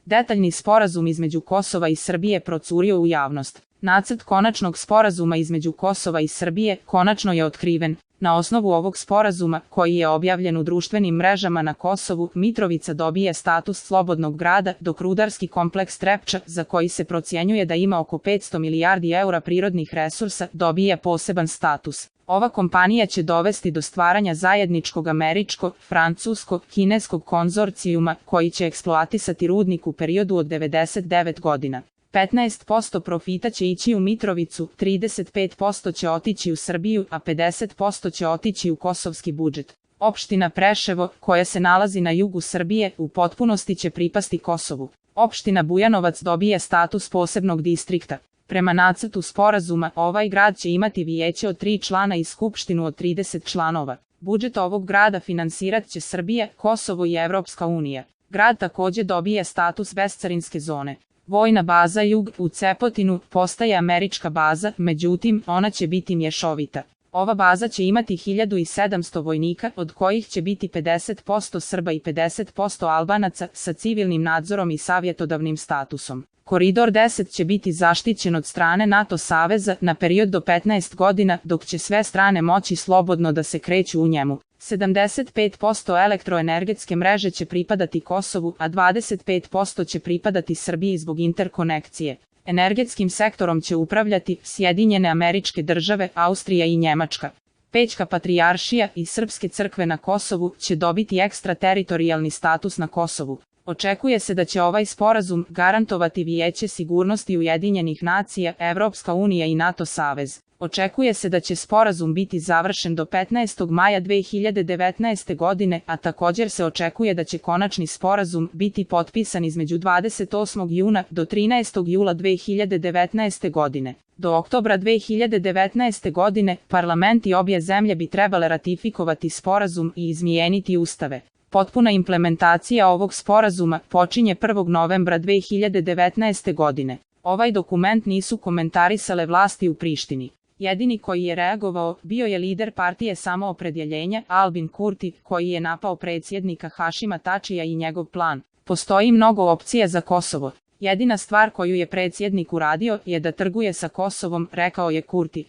Detaljni sporazum između Kosova i Srbije procurio u javnost. Nacrt konačnog sporazuma između Kosova i Srbije konačno je otkriven. Na osnovu ovog sporazuma, koji je objavljen u društvenim mrežama na Kosovu, Mitrovica dobije status slobodnog grada, dok rudarski kompleks Trepča, za koji se procjenjuje da ima oko 500 milijardi eura prirodnih resursa, dobije poseban status. Ova kompanija će dovesti do stvaranja zajedničkog američko-francusko-kineskog konzorcijuma koji će eksploatisati rudnik u periodu od 99 godina. 15% profita će ići u Mitrovicu, 35% će otići u Srbiju, a 50% će otići u kosovski budžet. Opština Preševo, koja se nalazi na jugu Srbije, u potpunosti će pripasti Kosovu. Opština Bujanovac dobije status posebnog distrikta. Prema nacrtu sporazuma, ovaj grad će imati vijeće od 3 člana i skupštinu od 30 članova. Budžet ovog grada finansirat će Srbija, Kosovo i Evropska unija. Grad takođe dobije status bescarinske zone. Vojna baza Jug u Cepotinu postaje američka baza, međutim, ona će biti mješovita. Ova baza će imati 1700 vojnika, od kojih će biti 50% Srba i 50% Albanaca, sa civilnim nadzorom i savjetodavnim statusom. Koridor 10 će biti zaštićen od strane NATO saveza na period do 15 godina, dok će sve strane moći slobodno da se kreću u njemu. 75% elektroenergetske mreže će pripadati Kosovu, a 25% će pripadati Srbiji zbog interkonekcije. Energetskim sektorom će upravljati Sjedinjene Američke Države, Austrija i Njemačka. Pećka patrijaršija i Srpske crkve na Kosovu će dobiti ekstrateritorijalni status na Kosovu. Očekuje se da će ovaj sporazum garantovati Vijeće sigurnosti Ujedinjenih nacija, Evropska unija i NATO savez. Očekuje se da će sporazum biti završen do 15. maja 2019. godine, a također se očekuje da će konačni sporazum biti potpisan između 28. juna do 13. jula 2019. godine. Do oktobra 2019. godine parlamenti obje zemlje bi trebale ratifikovati sporazum i izmijeniti ustave. Potpuna implementacija ovog sporazuma počinje 1. novembra 2019. godine. Ovaj dokument nisu komentarisale vlasti u Prištini. Jedini koji je reagovao bio je lider partije Samoopredjeljenja, Albin Kurti, koji je napao predsjednika Hašima Tačija i njegov plan. Postoji mnogo opcija za Kosovo. Jedina stvar koju je predsjednik uradio je da trguje sa Kosovom, rekao je Kurti.